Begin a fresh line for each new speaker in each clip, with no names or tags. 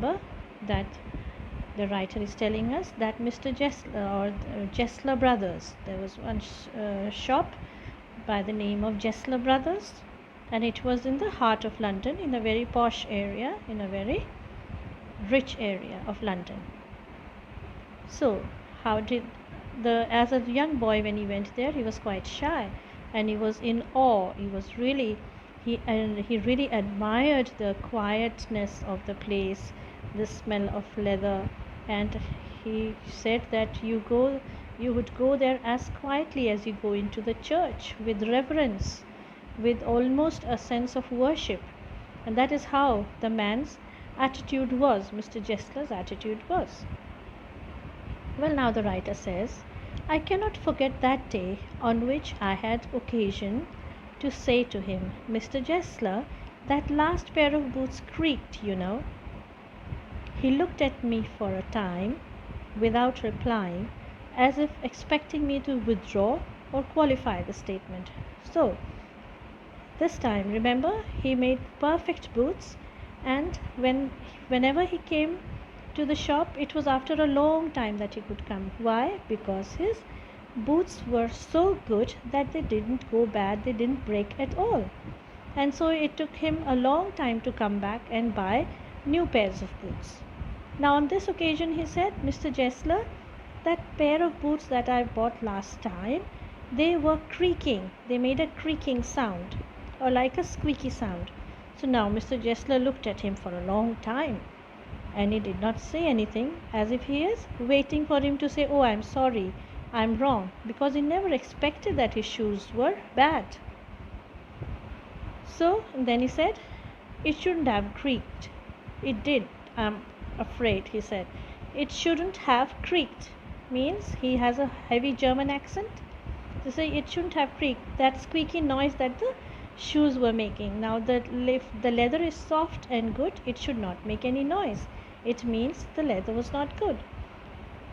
remember that the writer is telling us that Mr. Jessler or Jessler Brothers, there was one shop by the name of Jessler Brothers, and it was in the heart of London, in a very posh area, in a very rich area of London. So how did as a young boy, when he went there, he was quite shy and he was in awe. He really admired the quietness of the place, the smell of leather, and he said that you would go there as quietly as you go into the church, with reverence, with almost a sense of worship. And that is how the man's attitude was, Mr. Jessler's attitude was. Well, now the writer says, I cannot forget that day on which I had occasion to say to him, Mr. Jessler, that last pair of boots creaked, you know. He looked at me for a time without replying, as if expecting me to withdraw or qualify the statement. So, this time, remember, he made perfect boots, and whenever he came to the shop, it was after a long time that he could come. Why? Because his boots were so good that they didn't go bad, they didn't break at all. And so it took him a long time to come back and buy new pairs of boots. Now on this occasion he said, Mr. Jessler, that pair of boots that I bought last time, they were creaking. They made a creaking sound, or like a squeaky sound. So now Mr. Jessler looked at him for a long time, and he did not say anything, as if he is waiting for him to say, oh, I'm sorry, I'm wrong, because he never expected that his shoes were bad. So then he said, it shouldn't have creaked. It did, I'm afraid, he said. It shouldn't have creaked means he has a heavy German accent. To say it shouldn't have creaked, that squeaky noise that the shoes were making. Now if the leather is soft and good, it should not make any noise. It means the leather was not good.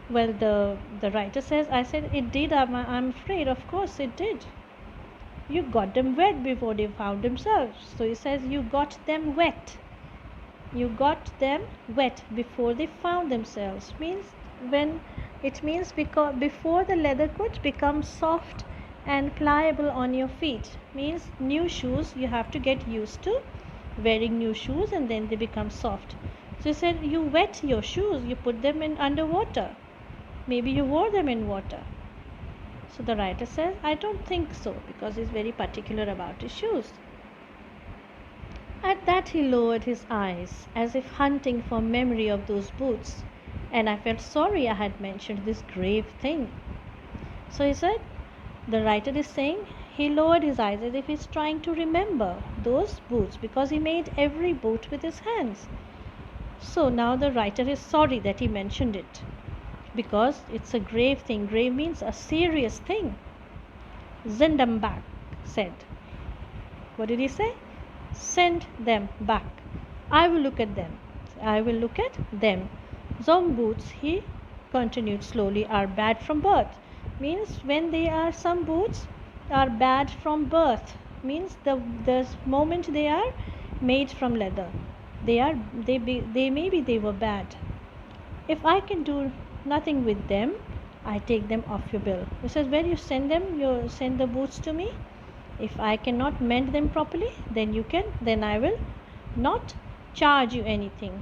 Well, the writer says, I said, it did, I'm afraid, of course it did. You got them wet before they found themselves. So he says, you got them wet. You got them wet before they found themselves. Means because before the leather could become soft and pliable on your feet. Means new shoes, you have to get used to wearing new shoes, and then they become soft. So he said, you wet your shoes, you put them in underwater. Maybe you wore them in water. So the writer says, I don't think so, because he's very particular about his shoes. At that he lowered his eyes, as if hunting for memory of those boots, and I felt sorry I had mentioned this grave thing. So he said, the writer is saying, he lowered his eyes as if he's trying to remember those boots, because he made every boot with his hands. So now the writer is sorry that he mentioned it, because it's a grave thing. Grave means a serious thing. Send them back, said. What did he say? Send them back. I will look at them. I will look at them. Some boots, he continued slowly, are bad from birth. Means when they are, some boots are bad from birth. Means the moment they are made from leather, they were bad. If I can do nothing with them, I take them off your bill. He says, when you send them, you send the boots to me. If I cannot mend them properly, then I will not charge you anything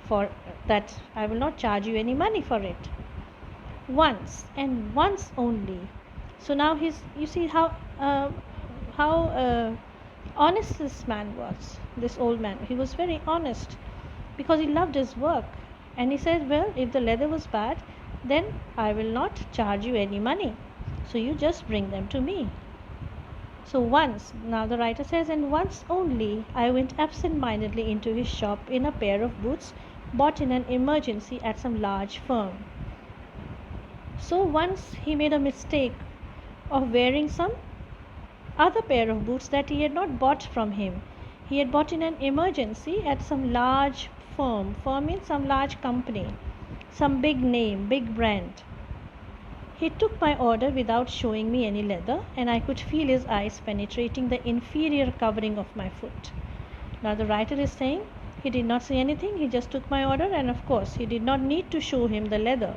for that. I will not charge you any money for it. Once, and once only. So now you see how honest this man was, this old man. He was very honest, because he loved his work. And he said, well, if the leather was bad, then I will not charge you any money. So you just bring them to me. So once, now the writer says, and once only I went absent-mindedly into his shop in a pair of boots bought in an emergency at some large firm. So once he made a mistake of wearing some other pair of boots that he had not bought from him. He had bought in an emergency at some large firm. Firm means some large company, some big name, big brand. He took my order without showing me any leather, and I could feel his eyes penetrating the inferior covering of my foot. Now the writer is saying He did not say anything. He just took my order, and of course he did not need to show him the leather,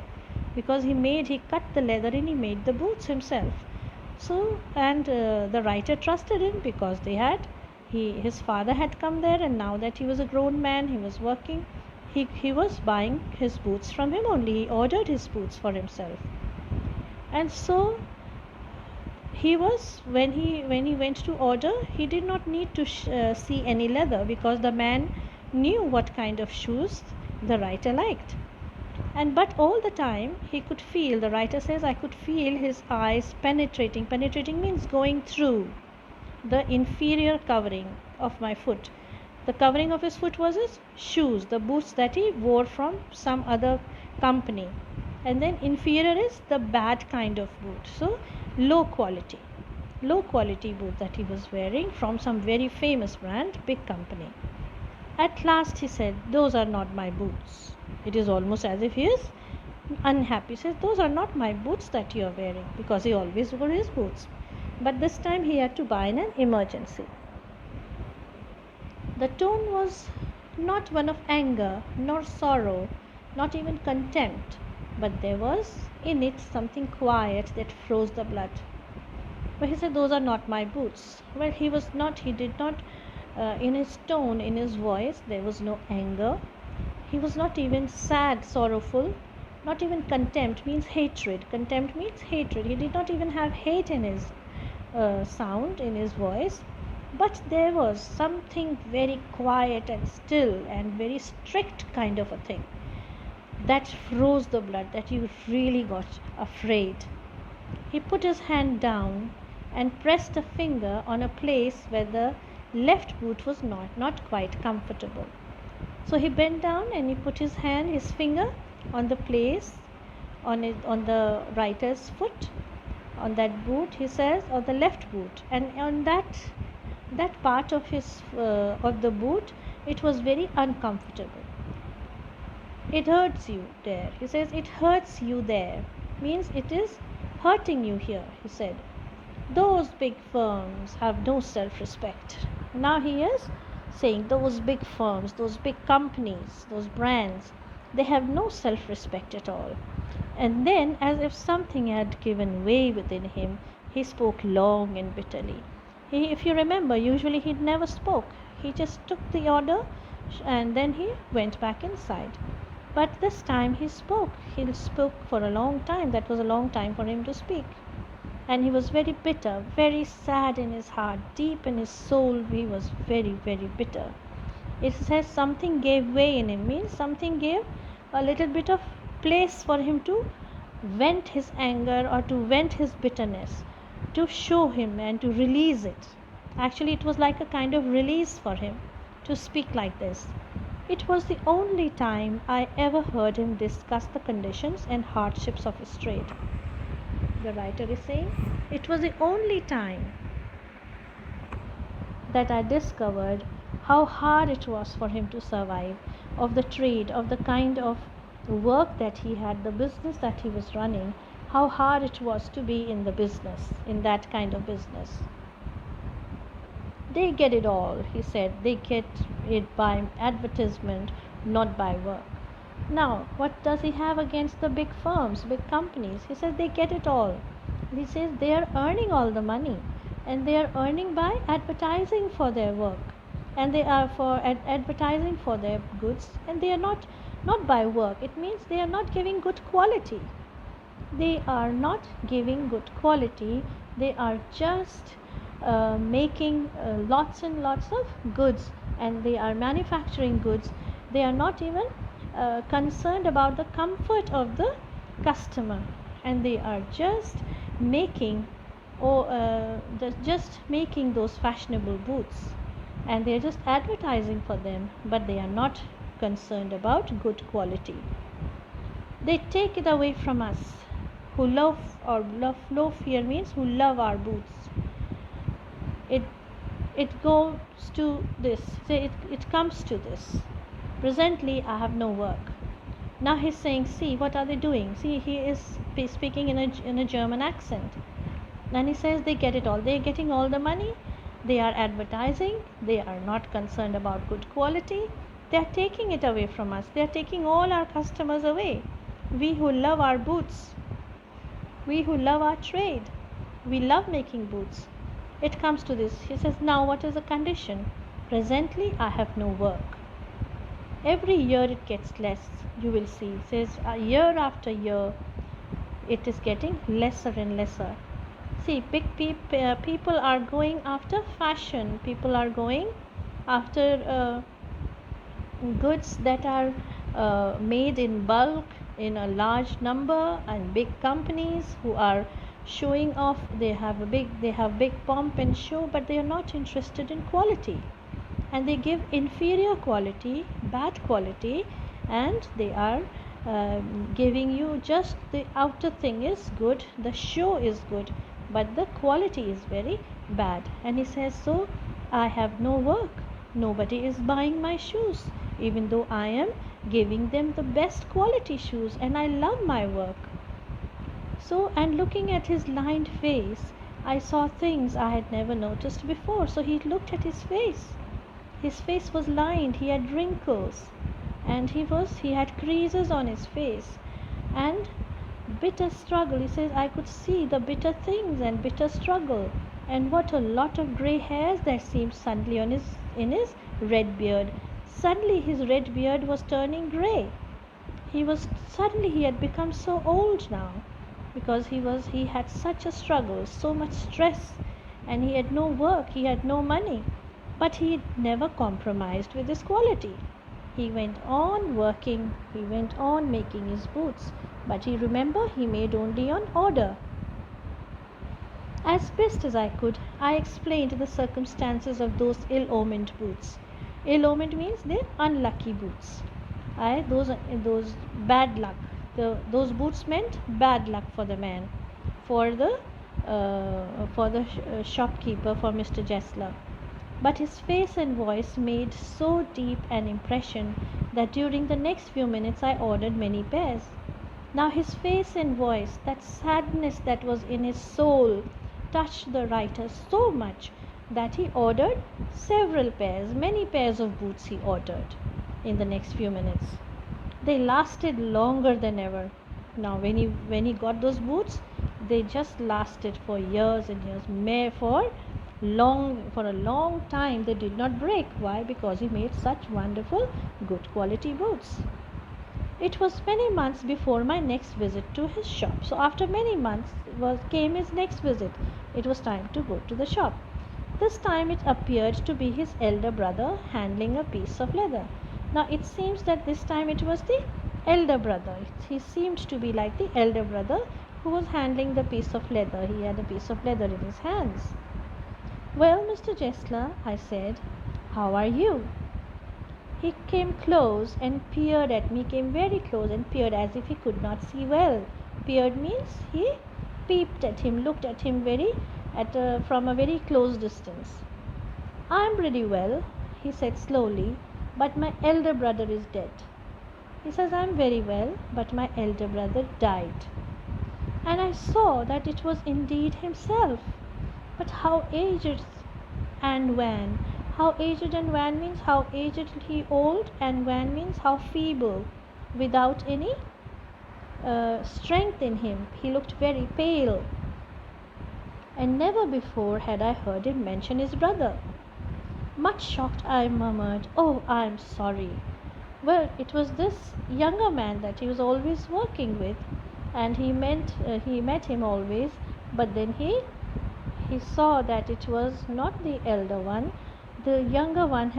because he cut the leather and he made the boots himself. So, and the writer trusted him because his father had come there, and now that he was a grown man, he was working, he was buying his boots from him only. He ordered his boots for himself. And so he was, when he went to order, he did not need to see any leather, because the man knew what kind of shoes the writer liked. And but all the time he could feel, the writer says, I could feel his eyes penetrating. Penetrating means going through the inferior covering of my foot. The covering of his foot was his shoes, the boots that he wore from some other company. And then inferior is the bad kind of boot, so low quality boot that he was wearing from some very famous brand, big company. At last he said, those are not my boots. It is almost as if he is unhappy. He says, those are not my boots that you are wearing, because he always wore his boots. But this time he had to buy in an emergency. The tone was not one of anger, nor sorrow, not even contempt, but there was in it something quiet that froze the blood. But he said, those are not my boots. Well, he did not, in his tone, in his voice, there was no anger. He was not even sad, sorrowful, not even contempt, means hatred. Contempt means hatred. He did not even have hate in his sound, in his voice. But there was something very quiet and still and very strict kind of a thing that froze the blood, that you really got afraid. He put his hand down and pressed a finger on a place where the left boot was not quite comfortable. So he bent down and he put his finger on the place, on the writer's foot, on that boot, he says, or the left boot, and on that part of the boot, it was very uncomfortable. It hurts you there. He says, it hurts you there, means it is hurting you here, he said. Those big firms have no self-respect. Now he is saying those big firms, those big companies, those brands, they have no self-respect at all. And then, as if something had given way within him, he spoke long and bitterly. If you remember, usually he never spoke. He just took the order and then he went back inside. But this time he spoke. He spoke for a long time. That was a long time for him to speak. And he was very bitter, very sad in his heart. Deep in his soul, he was very, very bitter. It says something gave way in him, means something gave a little bit of place for him to vent his anger or to vent his bitterness, to show him and to release it. Actually, it was like a kind of release for him to speak like this. It was the only time I ever heard him discuss the conditions and hardships of his trade. The writer is saying, it was the only time that I discovered how hard it was for him to survive, of the trade, of the kind of work that he had, the business that he was running, how hard it was to be in the business, in that kind of business. They get it all, he said. They get it by advertisement, not by work. Now, what does he have against the big firms, big companies? He says they get it all. He says they are earning all the money, and they are earning by advertising for their work, and they are for advertising for their goods, and they are not by work. It means they are not giving good quality. They are not giving good quality. They are just making lots and lots of goods, and they are manufacturing goods. They are not even concerned about the comfort of the customer, and they are just making those fashionable boots, and they are just advertising for them, but they are not concerned about good quality. They take it away from us who love here means who love our boots. It goes to this, it comes to this. Presently I have no work. Now he's saying, see, what are they doing? See, he is speaking in a German accent. And he says they get it all. They are getting all the money. They are advertising. They are not concerned about good quality. They are taking it away from us. They are taking all our customers away. We who love our boots, we who love our trade, we love making boots. It comes to this. He says, now what is the condition? Presently, I have no work. Every year it gets less, you will see. He says, year after year, it is getting lesser and lesser. See, people are going after fashion. People are going after goods that are made in bulk in a large number, and big companies who are showing off. They have big pomp and show, but they are not interested in quality, and they give inferior quality, bad quality, and they are giving you just the outer thing is good, the show is good, but the quality is very bad. And he says, so I have no work, nobody is buying my shoes, even though I am giving them the best quality shoes, and I love my work. So, and looking at his lined face, I saw things I had never noticed before. So he looked at his face. His face was lined, he had wrinkles, and he had creases on his face, and bitter struggle. He says, I could see the bitter things and bitter struggle, and what a lot of grey hairs there seemed suddenly in his red beard. Suddenly his red beard was turning grey. He had become so old now, because he had such a struggle, so much stress, and he had no work, he had no money. But he never compromised with his quality. He went on working, he went on making his boots, but he made only on order. As best as I could, I explained the circumstances of those ill-omened boots. Ill-omened means they're unlucky boots. Those bad luck. Those boots meant bad luck for the man, for the shopkeeper, for Mr. Jessler. But his face and voice made so deep an impression that during the next few minutes I ordered many pairs. Now his face and voice, that sadness that was in his soul, touched the writer so much that he ordered several pairs, many pairs of boots he ordered in the next few minutes. They lasted longer than ever. Now when he got those boots, they just lasted for years and years. For a long time they did not break. Why? Because he made such wonderful, good quality boots. It was many months before my next visit to his shop. So after many months came his next visit. It was time to go to the shop. This time it appeared to be his elder brother handling a piece of leather. Now it seems that this time it was the elder brother. He seemed to be like the elder brother who was handling the piece of leather. He had a piece of leather in his hands. Well, Mr. Jessler, I said, how are you? He came close and peered at me, came very close and peered as if he could not see well. Peered means he peeped at him, looked at him from a very close distance. I am pretty well, he said slowly, but my elder brother is dead. He says, I am very well, but my elder brother died. And I saw that it was indeed himself. But how aged and wan. How aged and wan means how aged he old, and wan means how feeble, without any strength in him. He looked very pale, and never before had I heard him mention his brother. Much shocked, I murmured, oh, I am sorry. Well, it was this younger man that he was always working with, and he met him always, but then he saw that it was not the elder one. The younger one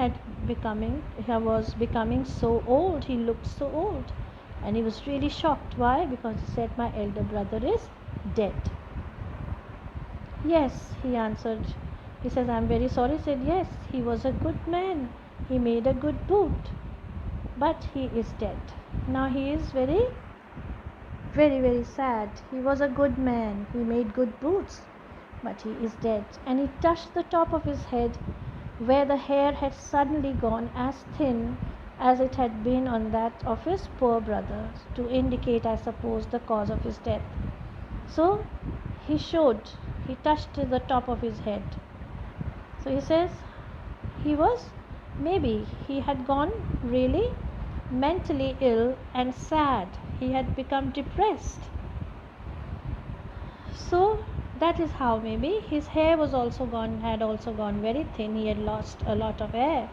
was becoming so old, he looked so old, and he was really shocked. Why? Because he said, my elder brother is dead. Yes, he answered. He says, I am very sorry. He said, yes, he was a good man, he made a good boot, but he is dead. Now he is very, very, very sad. He was a good man, he made good boots, but he is dead. And he touched the top of his head, where the hair had suddenly gone as thin as it had been on that of his poor brother, to indicate, I suppose, the cause of his death. So he touched the top of his head. So he says, he was Maybe he had gone really mentally ill and sad. He had become depressed. So that is how maybe his hair was also gone, had also gone very thin. He had lost a lot of hair.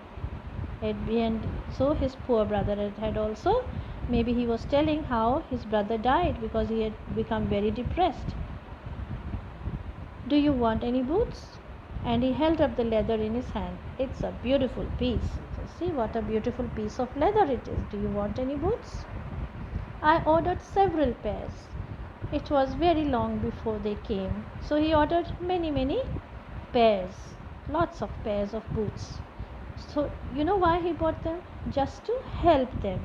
And so his poor brother had also, maybe he was telling how his brother died because he had become very depressed. Do you want any boots? And he held up the leather in his hand. It's a beautiful piece. So see what a beautiful piece of leather it is. Do you want any boots? I ordered several pairs. It was very long before they came. So he ordered many pairs, lots of pairs of boots. So you know why he bought them? Just to help them.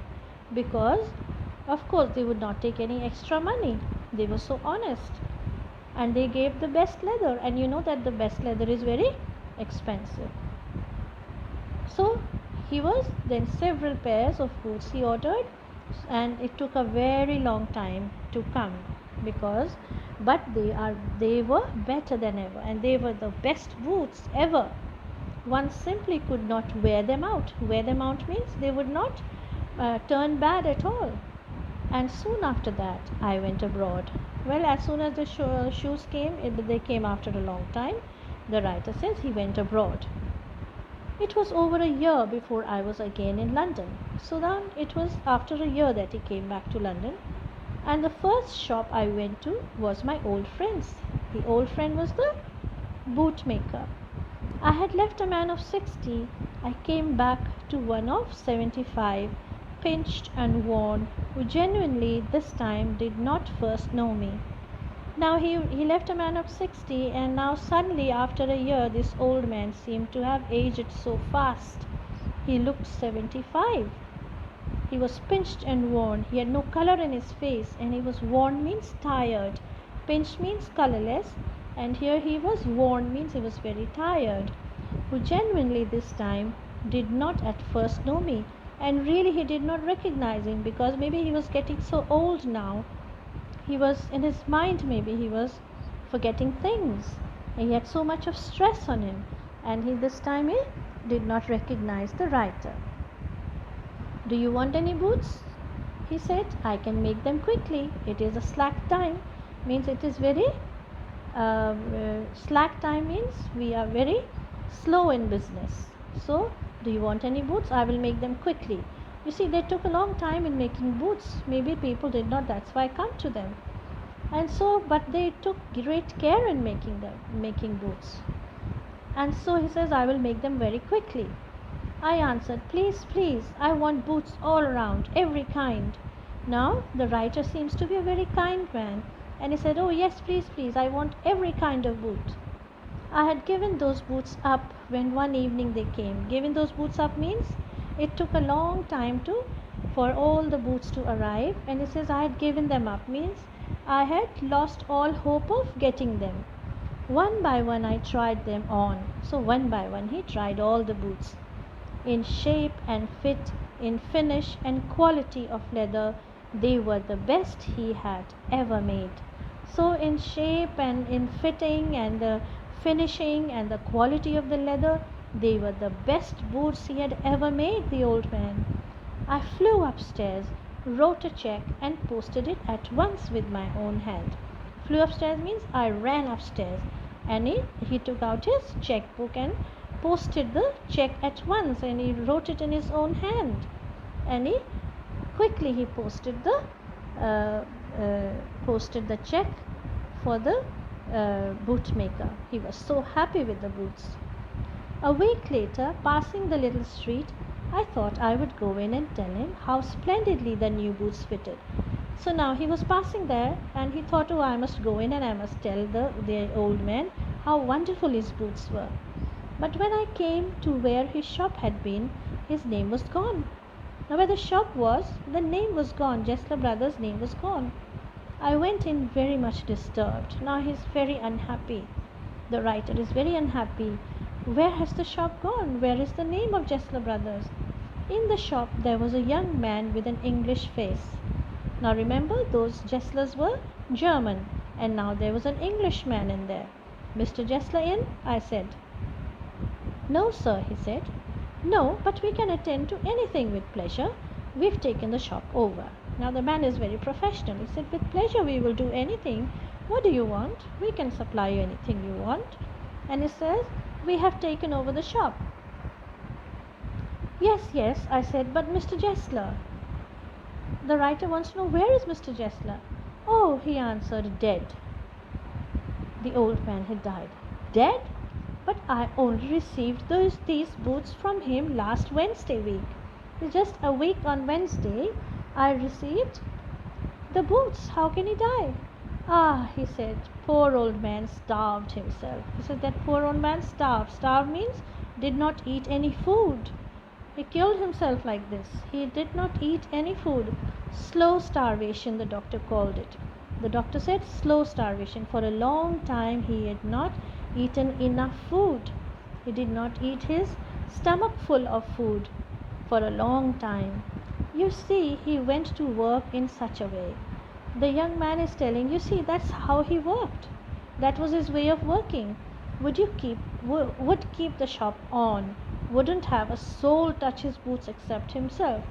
Because of course they would not take any extra money. They were so honest. And they gave the best leather, and you know that the best leather is very expensive. So he was then several pairs of boots he ordered, and it took a very long time to come because but they were better than ever, and they were the best boots ever. One simply could not wear them out. Wear them out means they would not turn bad at all. And soon after that I went abroad. Well, as soon as the shoes came, they came after a long time. The writer says he went abroad. It was over a year before I was again in London. So then it was after a year that he came back to London. And the first shop I went to was my old friend's. The old friend was the bootmaker. I had left a man of 60. I came back to one of 75, pinched and worn, who genuinely this time did not first know me. Now he left a man of 60, and now suddenly after a year this old man seemed to have aged so fast. He looked 75. He was pinched and worn. He had no color in his face, and he was worn means tired. Pinched means colorless, and here he was worn means he was very tired. Who genuinely this time did not at first know me, and really he did not recognize him because maybe he was getting so old now. He was in his mind, maybe he was forgetting things. He had so much of stress on him, and he this time he did not recognize the writer. Do you want any boots? He said. I can make them quickly. It is a slack time, means it is very slack time means we are very slow in business. So do you want any boots? I will make them quickly. You see, they took a long time in making boots. Maybe people did not, that's why I come to them. And so, but they took great care in making boots. And so he says, I will make them very quickly. I answered, please, I want boots all around, every kind. Now the writer seems to be a very kind man, and he said, oh yes, please, I want every kind of boot. I had given those boots up when one evening they came. Given those boots up means it took a long time for all the boots to arrive, and he says I had given them up means I had lost all hope of getting them. One by one I tried them on. So one by one he tried all the boots. In shape and fit, in finish and quality of leather, they were the best he had ever made. So in shape and in fitting and the finishing and the quality of the leather, they were the best boots he had ever made, the old man. I flew upstairs, wrote a check and posted it at once with my own hand. Flew upstairs means I ran upstairs, and he took out his checkbook and posted the check at once, and he wrote it in his own hand, and he posted the check for the bootmaker. He was so happy with the boots. A week later, passing the little street, I thought I would go in and tell him how splendidly the new boots fitted. So now he was passing there, and he thought, oh, I must go in and I must tell the old man how wonderful his boots were. But when I came to where his shop had been, his name was gone. Now where the shop was, the name was gone. Jessler Brothers' name was gone. I went in very much disturbed. Now he is very unhappy. The writer is very unhappy. Where has the shop gone? Where is the name of Jessler Brothers? In the shop there was a young man with an English face. Now remember, those Jesslers were German, and now there was an Englishman in there. Mr. Jessler in? I said. No, sir, he said. No, but we can attend to anything with pleasure. We've taken the shop over. Now the man is very professional. He said, with pleasure we will do anything. What do you want? We can supply you anything you want. And he says, we have taken over the shop. Yes, yes, I said, but Mr. Jessler. The writer wants to know, where is Mr. Jessler? Oh, he answered, dead. The old man had died. Dead? But I only received these boots from him last Wednesday week. Just a week on Wednesday, I received the boots. How can he die? Ah, he said, poor old man starved himself. He said that poor old man starved. Starved means did not eat any food. He killed himself like this. He did not eat any food. Slow starvation, the doctor called it. The doctor said slow starvation. For a long time he had not eaten enough food. He did not eat his stomach full of food for a long time. You see, he went to work in such a way. The young man is telling, you see, that's how he worked. That was his way of working. Would keep the shop on, wouldn't have a soul touch his boots except himself.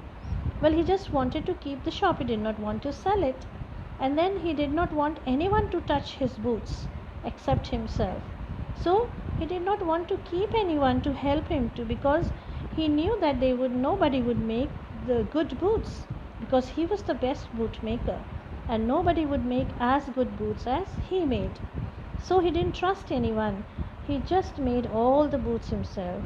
Well, he just wanted to keep the shop. He did not want to sell it. And then he did not want anyone to touch his boots except himself. So he did not want to keep anyone to help him to, because he knew that nobody would make the good boots, because he was the best bootmaker and nobody would make as good boots as he made. So he didn't trust anyone. He just made all the boots himself.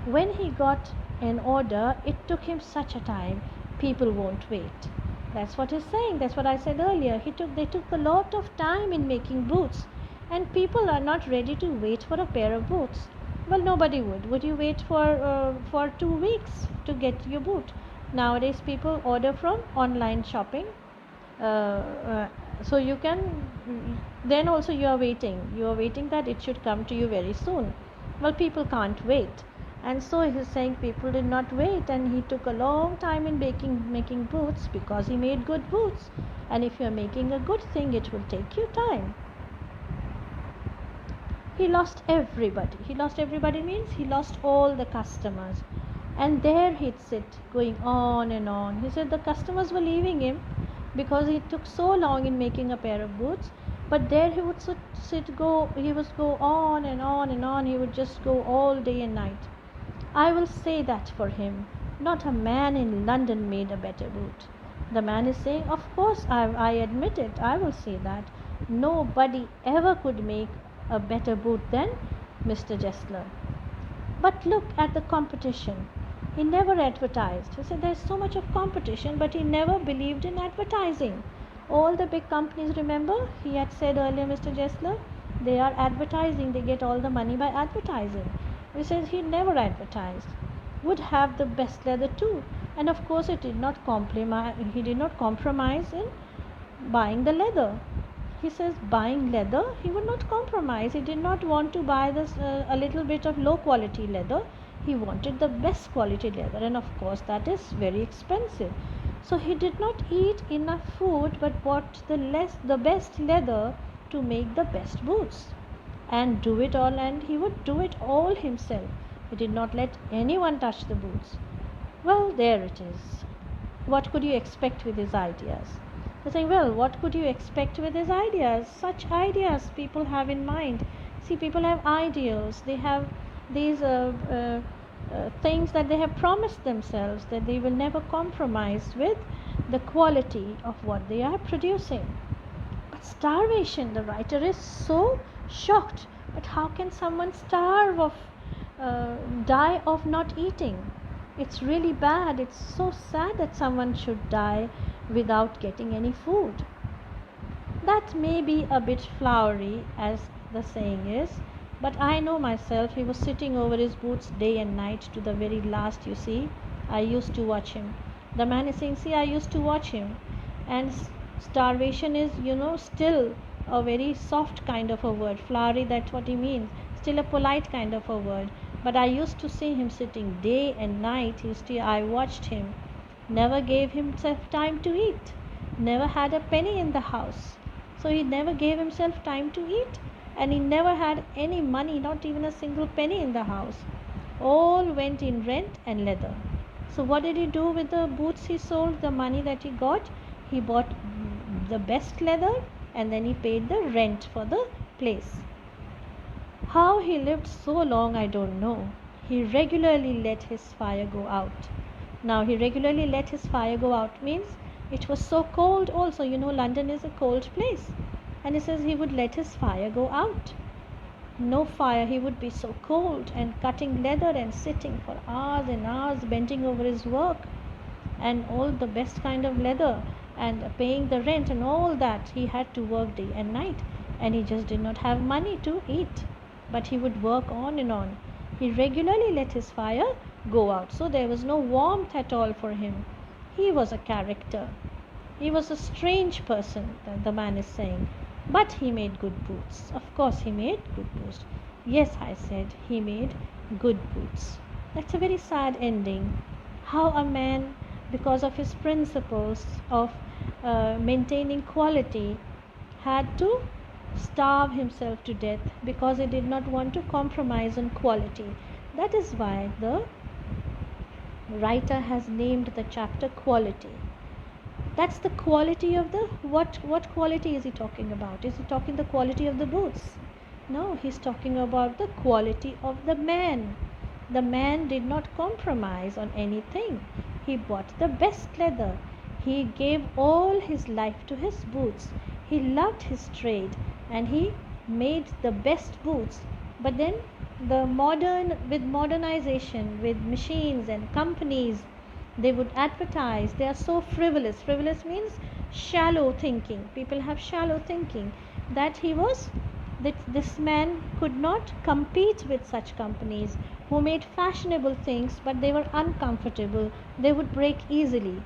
When he got an order, it took him such a time. People won't wait. That's what he's saying. That's what I said earlier. They took a lot of time in making boots, and people are not ready to wait for a pair of boots. Well, nobody would. Would you wait for 2 weeks to get your boot? Nowadays, people order from online shopping. So you can, then also you are waiting that it should come to you very soon. Well, people can't wait, and so he's saying people did not wait, and he took a long time in making boots, because he made good boots. And if you are making a good thing, it will take you time. He lost everybody means he lost all the customers, and there he'd sit going on and on. He said the customers were leaving him because he took so long in making a pair of boots, but there he would he would go on and on and on. He would just go all day and night. I will say that for him, not a man in London made a better boot. The man is saying, of course, I admit it, I will say that. Nobody ever could make a better boot than Mr. Jessler. But look at the competition. He never advertised. He said there's so much of competition, but he never believed in advertising. All the big companies, remember, he had said earlier, Mr. Jessler, they are advertising, they get all the money by advertising. He says he never advertised. Would have the best leather too. And of course, he did not compromise in buying the leather. He says buying leather, he would not compromise. He did not want to buy this a little bit of low quality leather. He wanted the best quality leather, and of course that is very expensive. So he did not eat enough food, but bought the best leather to make the best boots, and do it all, and he would do it all himself. He did not let anyone touch the boots. Well, there it is. What could you expect with his ideas? They're saying, well, what could you expect with his ideas? Such ideas people have in mind. See, people have ideals. They have these things that they have promised themselves, that they will never compromise with the quality of what they are producing. But starvation, the writer is so shocked. But how can someone die of not eating? It's really bad. It's so sad that someone should die without getting any food. That may be a bit flowery, as the saying is, but I know myself. He was sitting over his boots day and night to the very last. You see, I used to watch him. The man is saying, see, I used to watch him. And starvation is, still a very soft kind of a word. Flowery, that's what he means. Still a polite kind of a word. But I used to see him sitting day and night. I watched him. Never gave himself time to eat. Never had a penny in the house. So he never gave himself time to eat. And he never had any money, not even a single penny in the house. all went in rent and leather. So what did he do with the boots he sold, the money that he got? He bought the best leather and then he paid the rent for the place. How he lived so long, I don't know. He regularly let his fire go out. Now, he regularly let his fire go out means it was so cold also. You know, London is a cold place. And he says he would let his fire go out. No fire, he would be so cold and cutting leather and sitting for hours and hours, bending over his work and all the best kind of leather and paying the rent and all that. He had to work day and night and he just did not have money to eat, but he would work on and on. He regularly let his fire go out, so there was no warmth at all for him. He was a character. He was a strange person, the man is saying. But he made good boots. Of course, he made good boots. Yes, I said, he made good boots. That's a very sad ending. How a man, because of his principles of maintaining quality, had to starve himself to death because he did not want to compromise on quality. That is why the writer has named the chapter Quality. That's the quality of the what quality is he talking about? Is he talking the quality of the boots? No, he's talking about the quality of the man. The man did not compromise on anything. He bought the best leather. He gave all his life to his boots. He loved his trade and he made the best boots. But then with modernization, with machines and companies, they would advertise. They are so frivolous. Frivolous means shallow thinking. People have shallow thinking. That this man could not compete with such companies who made fashionable things, but they were uncomfortable. They would break easily.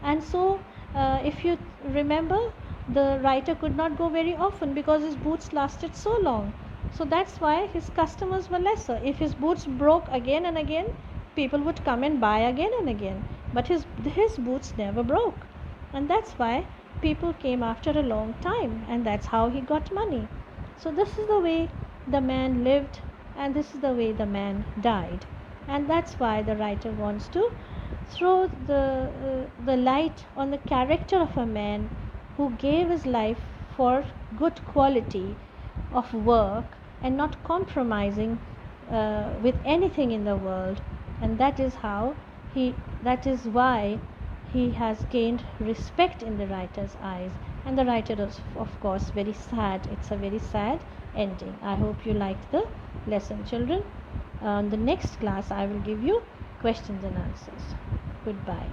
And so, if you remember, the writer could not go very often because his boots lasted so long. So that's why his customers were lesser. If his boots broke again and again, people would come and buy again and again. But his boots never broke. And that's why people came after a long time. And that's how he got money. So this is the way the man lived, and this is the way the man died. And that's why the writer wants to throw the light on the character of a man who gave his life for good quality of work and not compromising with anything in the world. And that is why he has gained respect in the writer's eyes. And the writer is, of course, very sad. It's a very sad ending. I hope you liked the lesson, children. The next class I will give you questions and answers. Goodbye.